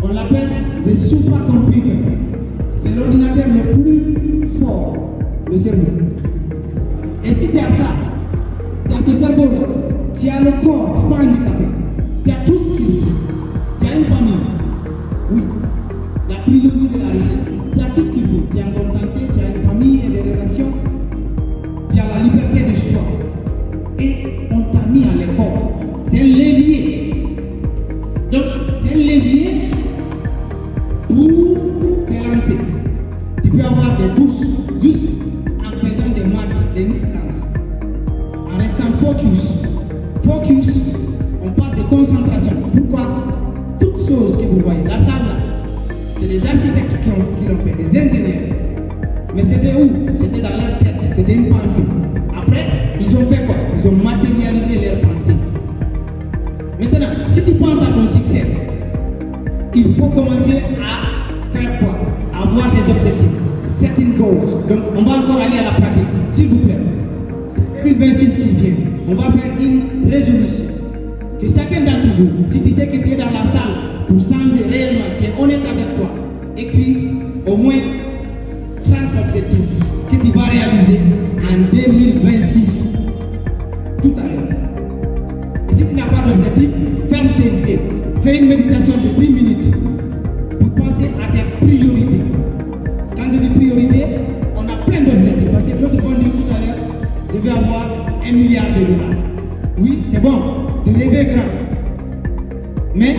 qu'on l'appelle des supercomputers. C'est l'ordinateur le plus fort, le cerveau. Et si tu as ça, tu as ce cerveau-là, tu as le corps, tu n'es pas handicapé, tu as tout ce qu'il faut, tu as une famille, oui, la trilogie de la richesse, tu as tout ce qu'il faut, tu as une bonne santé, tu as une famille et des relations, tu as la liberté de choix. Et on t'a mis à l'école. C'est un levier. Donc, c'est un levier pour te lancer. Tu peux avoir des bourses juste en faisant des maths, des danses, en restant focus. Focus, on parle de concentration. Pourquoi? Toutes choses que vous voyez, la salle là, c'est des architectes qui l'ont fait, des ingénieurs. Mais c'était où? C'était dans leur tête, c'était une pensée. Après, ils ont fait quoi? Ils ont matérialisé leur pensée. Maintenant, si tu penses à ton succès, il faut commencer à faire quoi? Avoir des objectifs, setting goals. Donc, on va encore aller à la pratique, s'il vous plaît. C'est 2026 qui vient. On va faire une résolution. Que chacun d'entre vous, si tu sais que tu es dans la salle pour changer réellement, qui est honnête avec toi, écris au moins 30 objectifs que tu vas réaliser en 2026. Tout à l'heure. Et si tu n'as pas d'objectif, ferme tes idées. Fais une méditation de 10 minutes pour penser à tes priorités. Quand je dis priorité, on a plein d'objectifs. Parce que l'autre point dit tout à l'heure, je vais avoir 1 milliard de dollars. Oui, c'est bon, de rêver grand. Mais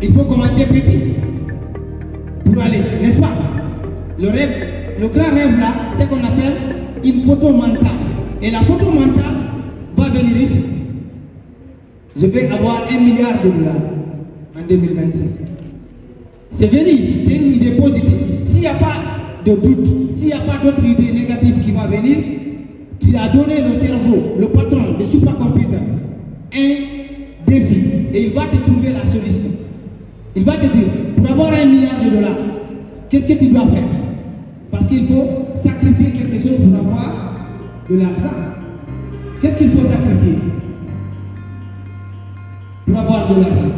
il faut commencer petit pour aller, n'est-ce pas? Le rêve, le grand rêve là, c'est qu'on appelle une photo mentale. Et la photo mentale va venir ici. Je vais avoir 1 milliard de dollars en 2026. C'est venu ici, c'est une idée positive. S'il n'y a pas de doute, s'il n'y a pas d'autre idée négative qui va venir, tu as donné le cerveau, le patron, le supercomputer, un défi. Et il va te trouver la solution. Il va te dire, pour avoir 1 milliard de dollars, qu'est-ce que tu dois faire? Parce qu'il faut sacrifier quelque chose pour avoir de l'argent. Qu'est-ce qu'il faut sacrifier pour avoir de l'argent?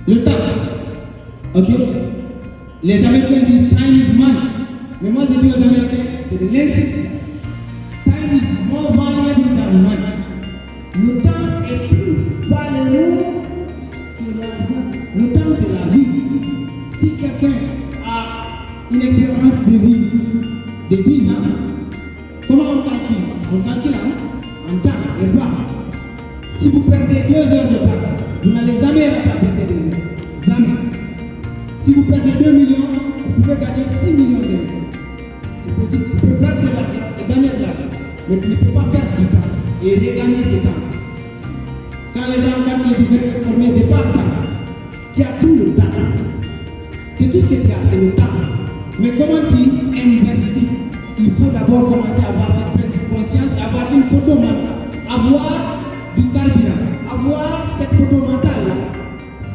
Le temps. Ok? Les Américains disent time is money. Mais moi je dis aux Américains, c'est de l'insulte. Time is more valuable than money. Le temps est plus valeureux que l'argent. Le temps c'est la vie. Si quelqu'un a une expérience de vie de 10 ans, comment on calcule? On calcule en temps, n'est-ce pas? Si vous perdez 2 heures de temps, vous n'allez jamais rattraper ces 2 heures. Jamais. Si vous perdez 2 millions, vous pouvez gagner 6 millions d'euros. C'est possible. Tu peux perdre de l'argent et gagner de l'argent. Mais tu ne peux pas perdre du temps et regagner ce temps. Quand les gens quand ils veulent former, ce n'est pas le temps. Tu as tout le temps. C'est tout ce que tu as, c'est le temps. Mais comment tu investis? Il faut d'abord commencer à avoir cette pleine conscience, avoir une photo mentale, avoir du carburant, avoir cette photo mentale-là.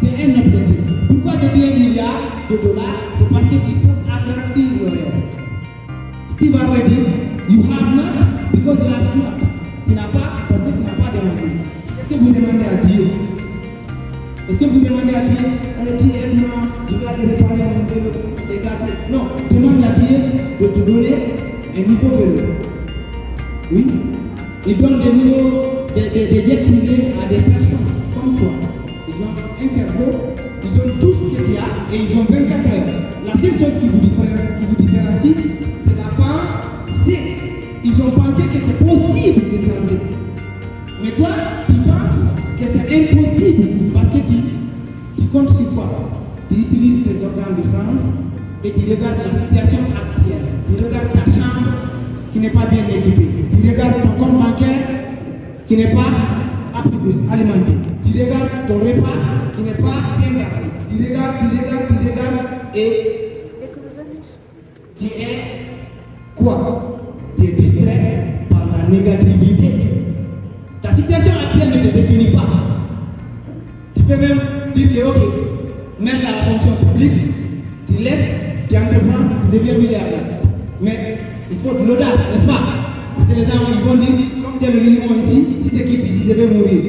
C'est un objectif. Pourquoi je dis 1 milliard de dollars? C'est parce qu'il faut agrandir le rêve. Steve Harvey dit, you have not because you ask not. Tu n'as pas parce que tu n'as pas demandé. Est-ce que vous demandez à Dieu? Est-ce que vous demandez à Dieu, on dit aide-moi, je vais aller réparer mon vélo, les gâteaux? Non, demande à Dieu de te donner un nouveau vélo. Oui, il donne des jets privés à des personnes comme toi. Ils ont un cerveau, ils ont tout ce que tu as et ils ont 24 heures. La seule chose qui vous différencie, c'est la pensée. Ils ont pensé que c'est possible de s'endetter. Mais toi, tu penses que c'est impossible parce que tu comptes sur quoi? Tu utilises tes organes de sens et tu regardes la situation actuelle. Tu regardes ta chambre qui n'est pas bien équipée. Tu regardes ton compte bancaire qui n'est pas alimenté. Tu regardes ton repas qui n'est pas bien gardé. Tu regardes et tu es quoi? Tu es distrait par la négativité. Ta situation actuelle ne te définit pas. Tu peux même dire que ok, même dans la fonction publique, tu laisses, tu entreprends, tu deviens milliardaire. Mais il faut de l'audace, n'est-ce pas? Parce que les gens ils vont dire, comme c'est le minimum ici, si c'est quitte ici, je vais mourir.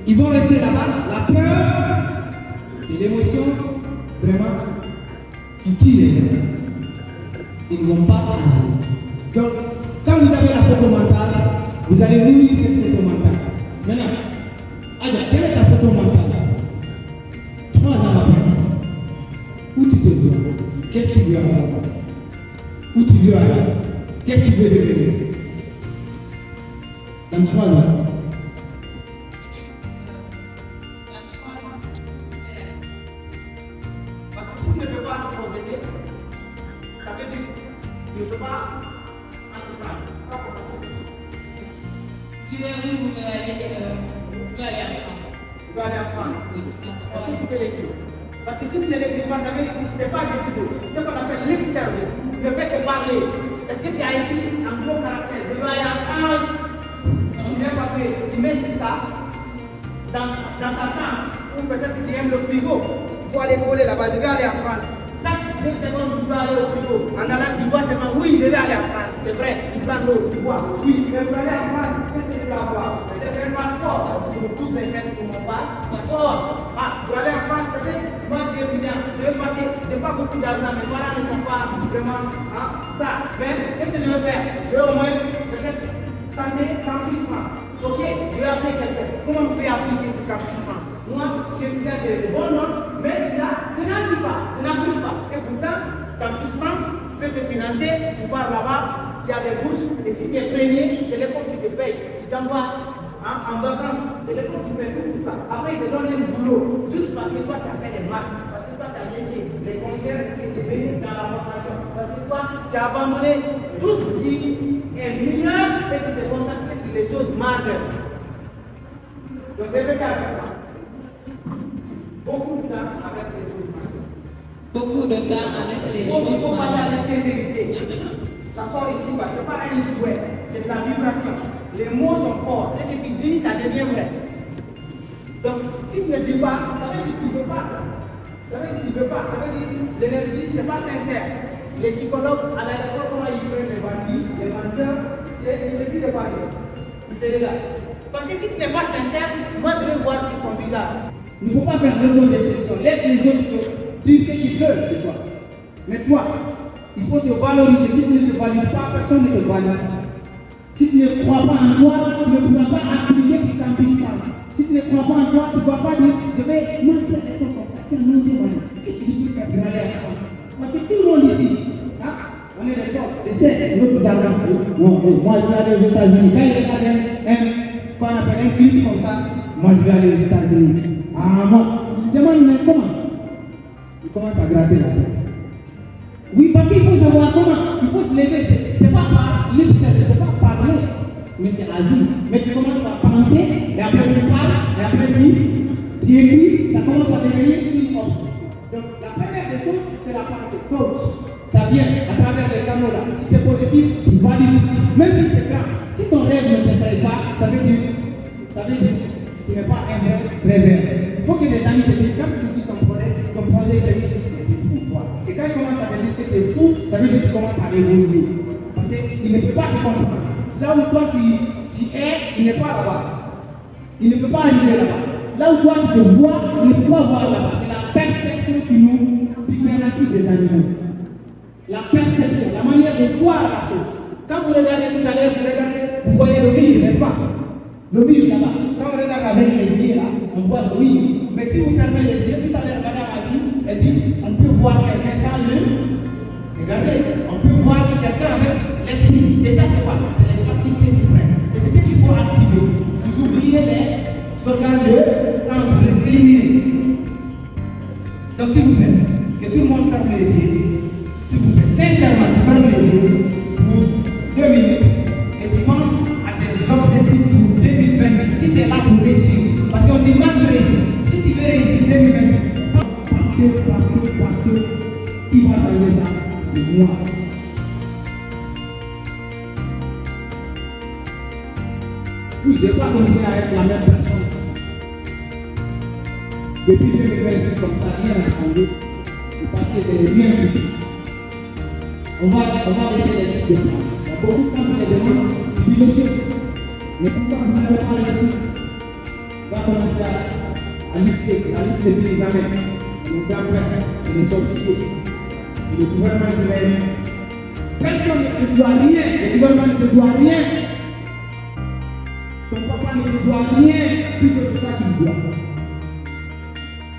Ils vont rester là-bas. La peur, c'est l'émotion vraiment qui tuent les gens. Ils ne vont pas agir. Donc, quand vous avez la photo mentale, vous allez nourrir cette photo mentale. Maintenant, alors, quelle est ta photo mentale? 3 ans après, où tu te vois? Qu'est-ce que tu veux avoir? Où tu veux aller? Qu'est-ce que tu veux devenir? Dans 3 ans. Parce que si tu ne peux pas nous procéder, ça veut dire que tu ne peux pas entreprendre. Tu veux aller en France? Tu vas aller en France. Est-ce que tu peux l'écrire? Parce que si tu ne l'écris pas, ça veut dire que tu n'es pas décidé. C'est ce qu'on appelle lip service. Tu ne fais que parler. Est-ce que tu as écrit en gros caractère? Je veux aller en France. Tu viens papier, tu mets sur dans ta chambre. Ou peut-être que tu aimes le frigo. Il faut aller coller là-bas. Je vais aller en France. Chaque 2 secondes, tu peux aller au frigo. En allant, tu vois seulement, oui, je vais aller en France. C'est vrai, tu prends l'eau, tu vois. Oui, je vais aller en France. Qu'est-ce que tu dois avoir? Je vais un passeport. Je me pousse les mains pour mon passeport. Ah, pour aller en France, peut-être, moi je suis étudiant. Je vais passer, je n'ai pas beaucoup d'argent. Mes parents ne sont pas vraiment ça. Mais qu'est-ce que je vais faire? Je vais au moins peut-être tenter Campus France. Ok, je vais appeler quelqu'un. Comment on peut appliquer ce Campus France? Moi, je suis étudiant de bonnes notes, mais celui-là, je n'agis pas, je n'applique pas. Et pourtant, Campus France peut te financer, tu pars là-bas, tu as des bourses, et si tu es premier, c'est l'école qui te paye. Tu t'envoies en vacances, c'est l'école qui fait tout ça. Après, ils te donnent un boulot, juste parce que toi, tu as fait des maths, parce que toi, tu as laissé les concerts et te venir dans la formation, parce que toi, tu as abandonné tout ce qui est mineur et tu te concentres sur les choses majeures. Donc, devez faire beaucoup de temps avec les choses majeures. Beaucoup de temps avec les Il faut choses parler avec majeures. sincérité. Ça sort ici, parce que ce n'est pas un jouet, c'est de la vibration. Les mots sont forts. Ce que tu dis, ça devient vrai. Donc, si tu ne dis pas, ça veut dire que tu ne veux pas. Ça veut dire que tu ne veux pas. Ça veut dire que l'énergie, ce n'est pas sincère. Les psychologues, à l'époque, comment ils prennent les bandits, les menteurs, c'est l'énergie de parler. Ils te regardent. Parce que si tu n'es pas sincère, moi je vais voir sur ton visage. Il ne faut pas faire l'auto-destruction. Laisse les autres dire ce qu'ils veulent de toi. Mais toi, il faut se valoriser. Si tu ne te valides pas, personne ne te valide. Si tu ne crois pas en toi, tu ne pourras pas appliquer pour Campus France. Si tu ne crois pas en toi, tu ne vas pas dire je vais lancer un école comme ça. C'est un enjeu. Qu'est-ce que je peux faire pour aller en France? Parce que tout le monde ici, on est des top. Je sais, nous vous avons. Moi, je vais aller aux États-Unis. Quand il regarde qu'on appelle un clip comme ça, moi je vais aller aux États-Unis. Ah non, je demande mais comment? Il commence à gratter la tête. Oui, parce qu'il faut savoir comment. Il faut se lever. C'est pas par libre, c'est pas parler, mais c'est agir. Mais tu commences par penser, et après tu parles, et après tu écris, ça commence à devenir une obsession. Donc la première des choses, c'est la pensée. Coach, ça vient à travers les canaux là. Si c'est positif, tu valides. Même si c'est grand. Si ton rêve ne t'effraie pas, ça veut dire que tu n'es pas un vrai rêveur. Il faut que les amis te disent, quand tu dis ton projet te dit, tu es fou toi. Et quand il commence à te dire que tu es fou, ça veut dire que tu commences à évoluer. Parce qu'il ne peut pas te comprendre. Là où toi tu es, il n'est pas là-bas. Il ne peut pas arriver là-bas. Là où toi tu te vois, il ne peut pas voir là-bas. C'est la perception qui nous différencie des animaux. La perception, la manière de voir la chose. Quand vous regardez tout à l'heure, vous voyez le mur, n'est-ce pas? Le mur là-bas. Quand on regarde avec les yeux là, on voit le mur. Mais si vous fermez les yeux, tout à l'heure, madame a dit, elle dit, on peut voir quelqu'un sans l'œil. Regardez, on peut voir quelqu'un avec l'esprit. Et ça, c'est quoi? C'est les facultés suprêmes. Et c'est ce qu'il faut activer. Vous oubliez les organes de sens, vous les éliminez. Donc, s'il vous plaît, que tout le monde ferme les yeux. S'il vous plaît, sincèrement, tu fermes les yeux pour 2 minutes et tu penses à tes objectifs pour 2026. Si tu es là pour réussir, parce qu'on dit max réussir. Si tu veux réussir 2026, parce que, qui va saluer ça? C'est moi. Oui, je ne vais pas continuer à être la même personne. Depuis 2026, comme ça, rien n'a changé. Parce que j'ai rien vu. On va laisser les listes de plans. Il y a beaucoup de gens qui me demandent, je dis monsieur, mais pourquoi vous n'avez pas réussi? On va commencer à lister, la liste des examens. C'est mon grand-père, c'est c'est les sorciers, c'est le gouvernement qui mène. Personne ne te doit rien, le gouvernement ne te doit rien. Ton papa ne te doit rien, plutôt c'est toi qui le dois.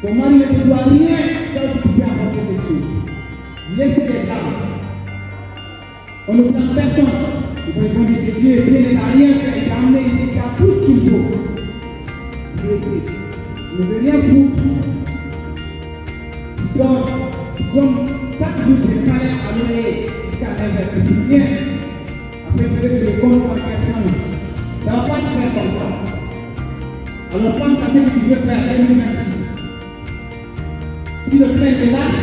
Ton mari ne te doit rien, toi aussi tu peux apporter quelque chose. Laissez les larmes. On ne prend personne. Ils vont dire c'est Dieu, Dieu n'a rien fait, il t'a amené ici, il a tout ce qu'il faut. Dieu sait. Tu ne veux rien foutre. Tu donnes chaque jour des câlins à l'oreille jusqu'à 9h, tu ne fais rien. Après tu veux que le compte par personne. Ça ne va pas se faire comme ça. Alors pense à ce que tu veux faire en 2026. Si le train te lâche,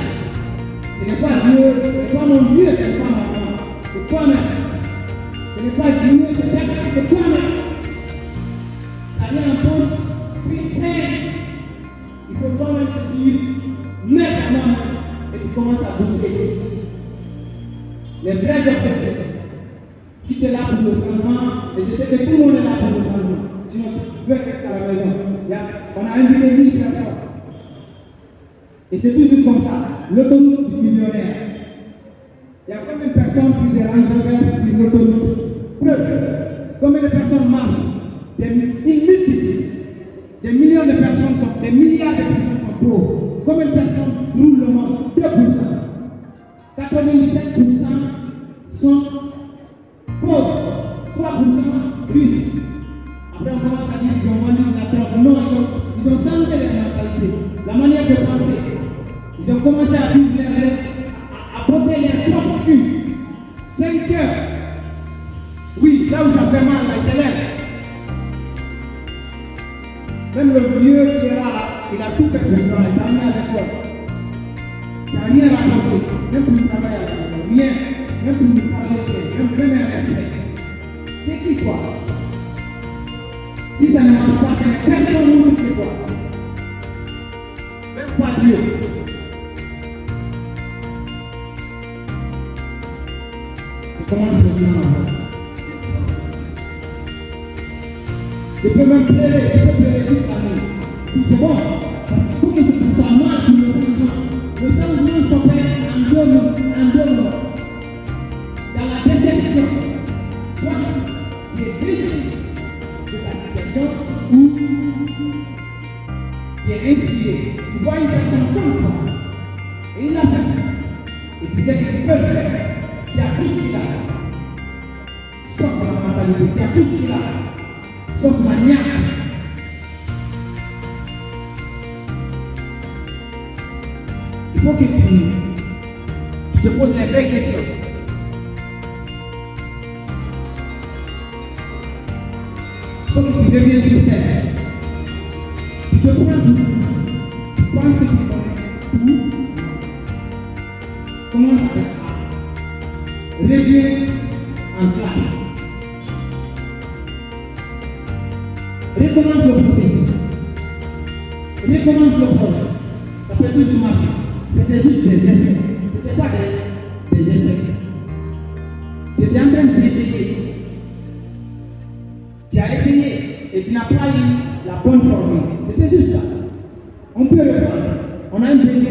ce n'est pas Dieu, ce n'est pas mon Dieu, ce n'est pas ma maman, c'est toi-même. Ce n'est pas Dieu, c'est personne, c'est toi-même. Ça vient en pause, puis train. Il faut toi-même te dire, mets ta main et tu commences à bosser. Les vrais objectifs. Si tu es là pour le changement, et je sais que tout le monde est là pour le changement, sinon tu veux rester à la maison. On a invité 1000 personnes. Et c'est toujours comme ça, l'autoroute du millionnaire. Il y a combien de personnes sur des Range Rover sur l'autoroute? Peu. Combien de personnes marchent? Une multitude. Des millions de personnes sont, des milliards de personnes sont pauvres. Combien de personnes roulent le monde? 2%. 97% sont pauvres. 3% russes. Après on commence à dire qu'ils ont vendu de la drogue. Non, ils ont changé leur mentalité, la manière de penser. Ils ont commencé à vivre à botter leur propre cul. 5 heures. Oui, là où ça fait mal, là, c'est l'air. Même le vieux qui est là, il a tout fait pour toi, il t'a amené à l'école. Tu n'as rien raconté, même pour le travail à la maison, rien, même pour nous parler, même un respect. C'est qui toi? Si ça ne marche pas, ce n'est personne d'autre que toi. Même pas Dieu. Je commence maintenant à voir. Je peux même pleurer, je peux pleurer toute l'année. Puis c'est bon, parce qu'il faut que ce soit moi pour le changement. Le changement s'opère en deux moments. Dans la déception, soit tu es déçu de ta situation ou tu es inspiré. Tu vois une personne comme toi et il l'a fait. Et tu sais que tu peux le faire. Tu as tout ce qu'il a. Sauf la mentalité, tu as tout ce qu'il a. Sauf la niaque. Il faut que tu te poses les vraies questions. Il faut que tu reviennes sur terre. Tu te prends tout. Tu penses que tu connais tout. Commence avec A. Reviens en classe. Recommence le processus. Recommence le projet. Ça peut toujours marcher. C'était juste des essais. Ce n'était pas des essais. Tu étais en train d'essayer. Tu as essayé et tu n'as pas eu la bonne formule. C'était juste ça. On peut le prendre. On a une deuxième.